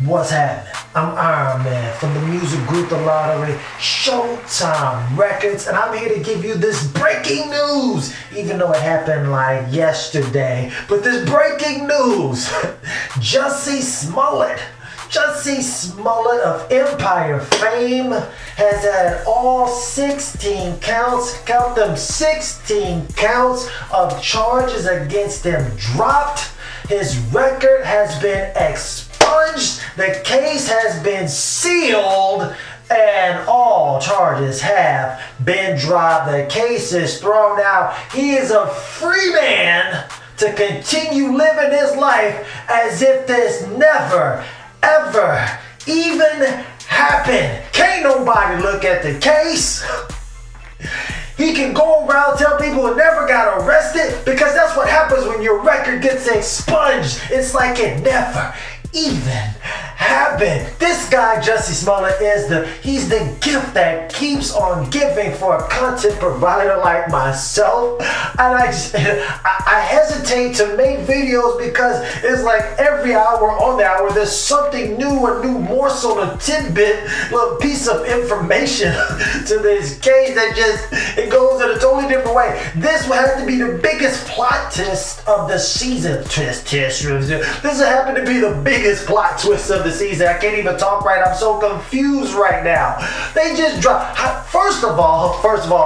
What's happening? I'm Ironman from the music group The Lottery Showtime Records, and I'm here to give you this breaking news, even though it happened like yesterday. But this breaking news, Jussie Smollett of Empire fame has had all 16 counts, count them 16 counts of charges against him dropped. His record has been expunged, the case has been sealed, and all charges have been dropped. The case is thrown out. He is a free man to continue living his life as if this never, ever even happened. Can't nobody look at the case. He can go around tell people he never got arrested, because that's what happens when your record gets expunged. It's like it never even happened. This guy, Jussie Smollett, he's the gift that keeps on giving for a content provider like myself. And I hesitate to make videos because it's like every hour on the hour there's something new, a new morsel, a tidbit, little piece of information to this case that it goes in a totally different way. This will have to be the biggest plot twist of the season. This will happen to be the biggest plot twist of the season. I can't even talk right. I'm so confused right now. They just dropped. First of all,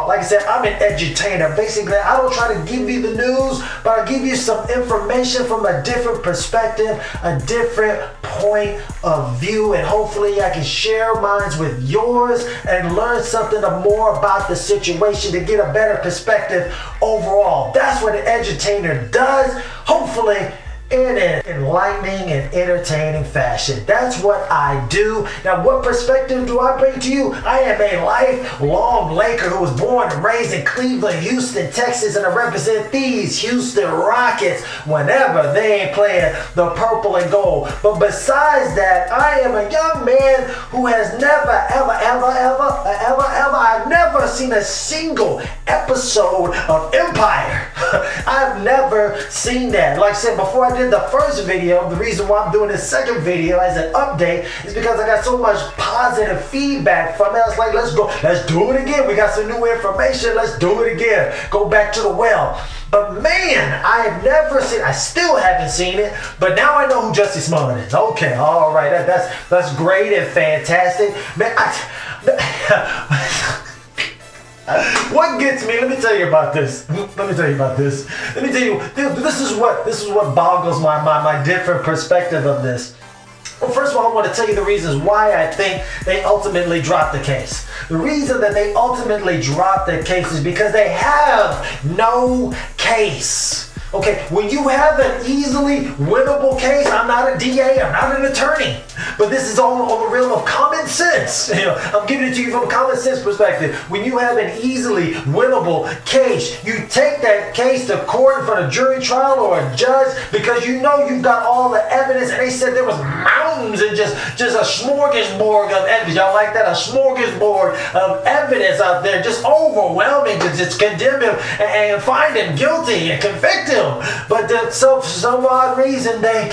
like I said, I'm an edutainer. Basically, I don't try to give you the news, but I give you some information from a different perspective, a different point of view, and hopefully I can share mine with yours and learn something more about the situation to get a better perspective overall. That's what an edutainer does. Hopefully in an enlightening and entertaining fashion. That's what I do. Now, what perspective do I bring to you? I am a lifelong Laker who was born and raised in Cleveland, Houston, Texas, and I represent these Houston Rockets whenever they ain't playing the purple and gold. But besides that, I am a young man who has never, I've never seen a single episode of Empire. I've never seen that. Like I said, before I did the first video, the reason why I'm doing this second video as an update is because I got so much positive feedback from it. I was like, let's do it again. We got some new information. Let's do it again. Go back to the well. But man, I have never seen, I still haven't seen it, but now I know who Jussie Smollett is. Okay, all right, that's great and fantastic. Man, what gets me? Let me tell you about this. This is what boggles my different perspective of this. Well, first of all, I want to tell you the reasons why I think they ultimately dropped the case. The reason that they ultimately dropped the case is because they have no case. Okay, when you have an easily winnable case, I'm not a DA, I'm not an attorney, but this is all on the realm of common sense. I'm giving it to you from a common sense perspective. When you have an easily winnable case, you take that case to court in front of jury trial or a judge because you know you've got all the evidence, and they said there was mountains and just a smorgasbord of evidence. Y'all like that? A smorgasbord of evidence out there, just overwhelming to just condemn him and find him guilty and convict him. But for some odd reason, they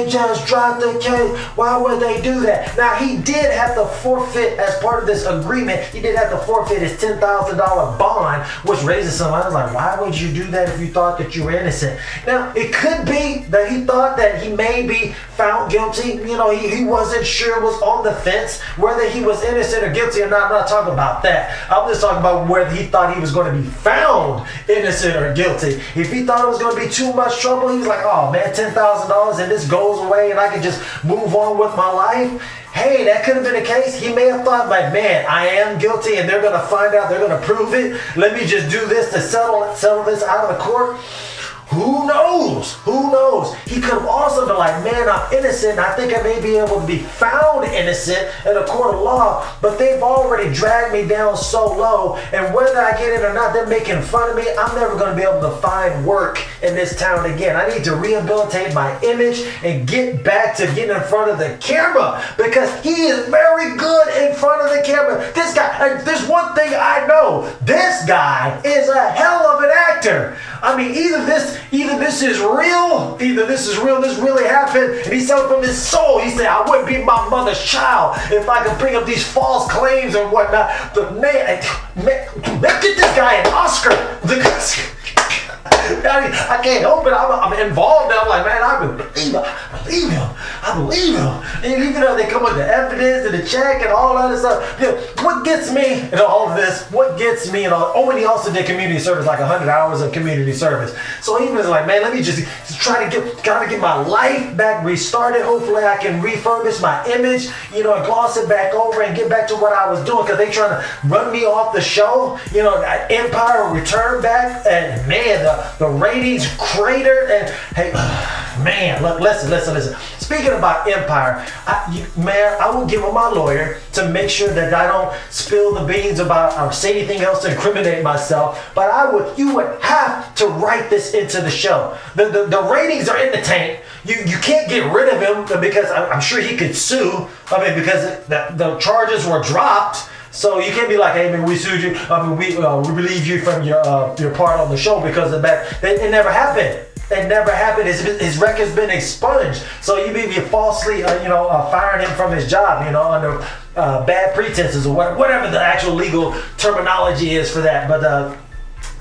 just dropped the case. Why would they do that? Now, he did have to forfeit, as part of this agreement, he did have to forfeit his $10,000 bond, which raises some. I was like, why would you do that if you thought that you were innocent? Now, it could be that he thought that he may be found guilty. He wasn't sure, was on the fence whether he was innocent or guilty or not. I'm not talking about that. I'm just talking about whether he thought he was going to be found innocent or guilty. If he thought it was going to be too much trouble, he was like, oh man, $10,000 and this goes away and I can just move on with my life. Hey, that could have been the case. He may have thought, like, man, I am guilty and they're going to find out, they're going to prove it. Let me just do this to settle this out of the court. Who knows? He could have also been like, man, I'm innocent. I think I may be able to be found innocent in a court of law, but they've already dragged me down so low, and whether I get in or not, they're making fun of me. I'm never going to be able to find work in this town again. I need to rehabilitate my image and get back to getting in front of the camera, because he is very good in front of the camera. This guy, there's one thing I know. This guy is a hell of an actor. I mean, either this is real, this really happened, and he's telling from his soul. He said, I wouldn't be my mother's child if I could bring up these false claims and whatnot. But man, get this guy an Oscar. I can't help it. I'm involved. I'm like, man, I believe him. And even though they come with the evidence and the check and all that other stuff, what gets me in all of this? And he also did community service, like 100 hours of community service. So he was like, man, let me just try to get my life back restarted. Hopefully, I can refurbish my image, and gloss it back over and get back to what I was doing, because they trying to run me off the show. Empire returned back, and man, the ratings cratered. And hey, man, look, listen. Speaking about Empire, I will get with my lawyer to make sure that I don't spill the beans about or say anything else to incriminate myself. But you would have to write this into the show. The ratings are in the tank. You can't get rid of him, because I'm sure he could sue. Because the charges were dropped. So you can't be like, hey man, we sued you. We relieved you from your part on the show because of that. It never happened. It never happened. His record's been expunged. So you may be falsely, firing him from his job, under bad pretenses or whatever the actual legal terminology is for that.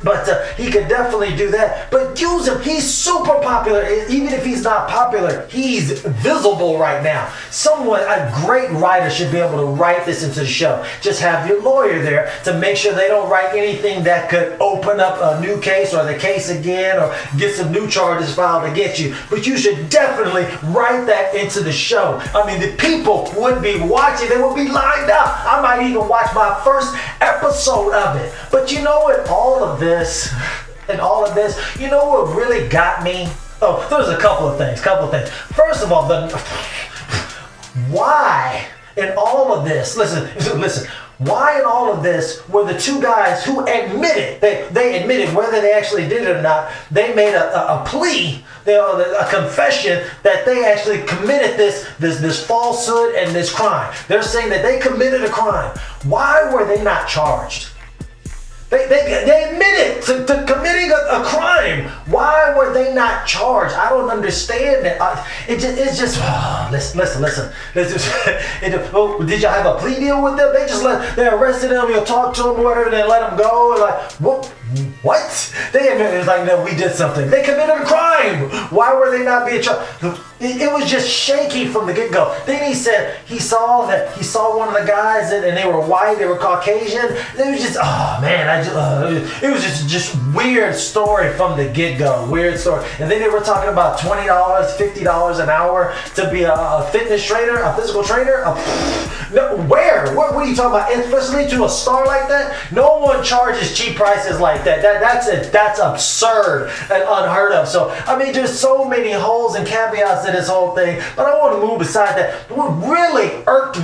But he could definitely do that. But use him. He's super popular. Even if he's not popular, he's visible right now. A great writer should be able to write this into the show. Just have your lawyer there to make sure they don't write anything that could open up a new case or the case again or get some new charges filed against you. But you should definitely write that into the show. The people would be watching. They would be lined up. I might even watch my first episode of it. But you know what? All of this, what really got me? Oh, there's a couple of things. First of all, why in all of this? Listen. Why in all of this were the two guys who admitted, they admitted whether they actually did it or not, they made a plea, a confession that they actually committed this falsehood and this crime. They're saying that they committed a crime. Why were they not charged? They admitted to committing a crime. Why were they not charged? I don't understand that. Listen. Did y'all have a plea deal with them? They arrested them, talked to them, whatever, then let them go. Like, what? They admitted, no, we did something. They committed a crime. Why were they not being charged? It was just shaky from the get-go. Then he said he saw one of the guys and they were white, they were Caucasian. It was just, it was just weird story from the get-go. Weird story. And then they were talking about $20, $50 an hour to be a fitness trainer, a physical trainer. No, where? What are you talking about? Especially to a star like that? No one charges cheap prices like that. That's absurd and unheard of. So, there's so many holes and caveats to this whole thing. But I want to move beside that. What really irked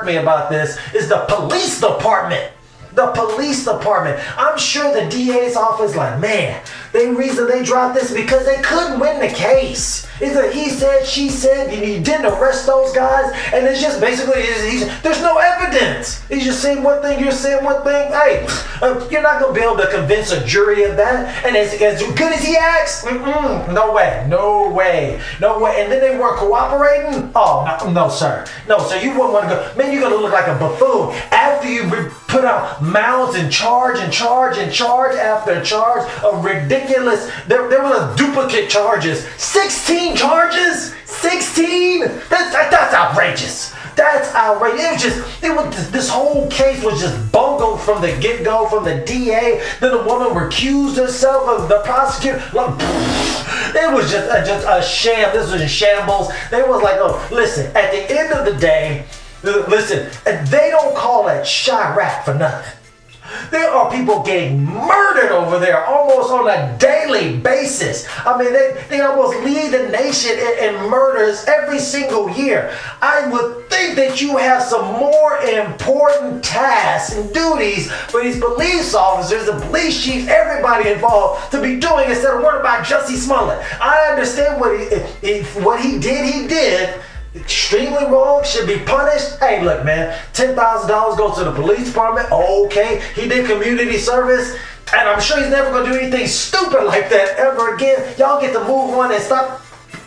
me about this is the police department. The police department. I'm sure the DA's office, man, the reason they dropped this because they couldn't win the case. It's a he said, she said, and you didn't arrest those guys, and it's just basically, there's no evidence. He's just saying one thing, you're saying one thing. Hey, you're not going to be able to convince a jury of that. And as good as he acts, no way. And then they weren't cooperating? Oh, no, sir. You wouldn't want to go. Man, you're going to look like a buffoon after you put out mouths and charge after charge of ridiculous. There were duplicate charges. 16 charges? 16? That's outrageous. That's outrageous. This whole case was just bungled from the get-go, from the DA. Then the woman recused herself of the prosecutor. It was just a sham. This was in shambles. They was like, listen, at the end of the day, listen, they don't call it Chirac for nothing. There are people getting murdered over there almost on a daily basis. They almost lead the nation in murders every single year. I would think that you have some more important tasks and duties for these police officers, the police chiefs, everybody involved to be doing instead of worrying about Jussie Smollett. I understand what he did. Extremely wrong, should be punished. Hey, look, man, $10,000 goes to the police department. Okay, he did community service. And I'm sure he's never going to do anything stupid like that ever again. Y'all get to move on and stop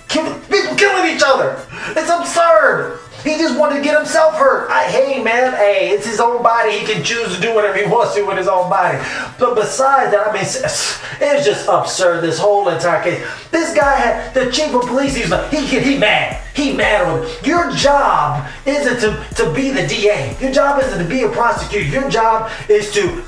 people killing each other. It's absurd. He just wanted to get himself hurt. Hey man, it's his own body. He can choose to do whatever he wants to with his own body. But besides that, I mean, it's just absurd, this whole entire case. This guy had the chief of police. He's like, he mad. He mad with him. Your job isn't to be the DA. Your job isn't to be a prosecutor. Your job is to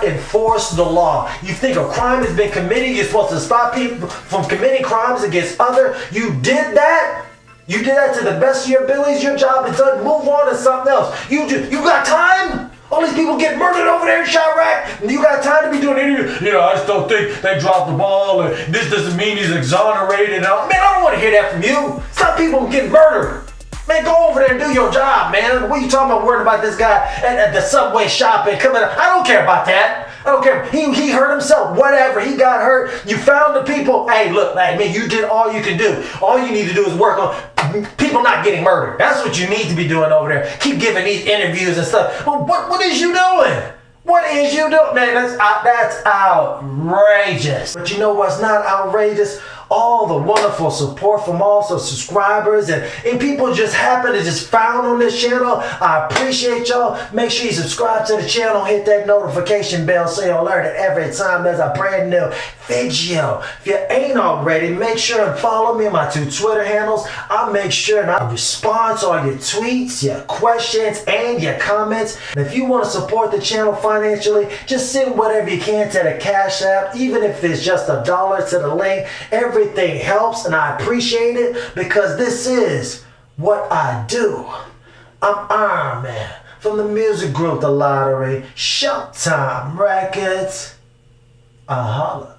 enforce the law. You think a crime has been committed, you're supposed to stop people from committing crimes against other. You did that. You did that to the best of your abilities. Your job is done. Move on to something else. You got time? All these people get murdered over there in Chirac. You got time to be doing anything? I just don't think they dropped the ball. And this doesn't mean he's exonerated. Man, I don't want to hear that from you. Stop people from getting murdered. Man, go over there and do your job, man. What are you talking about worrying about this guy at the subway shopping coming up? I don't care about that. I don't care. He hurt himself. Whatever. He got hurt. You found the people. Hey, look, man, you did all you can do. All you need to do is work on people not getting murdered. That's what you need to be doing over there. Keep giving these interviews and stuff. Well, what is you doing? What is you doing? Man, that's outrageous. But you know what's not outrageous? All the wonderful support from also subscribers and people just happen to just found on this channel. I appreciate y'all. Make sure you subscribe to the channel, hit that notification bell so you'll alert every time there's a brand new video. If you ain't already, make sure and follow me on my 2 Twitter handles. I'll make sure and I respond to all your tweets, your questions, and your comments. And if you want to support the channel financially, just send whatever you can to the Cash App, even if it's just $1 to the link. Everything helps, and I appreciate it because this is what I do. I'm Ironman from the music group The Lottery, Showtime Records. Holla.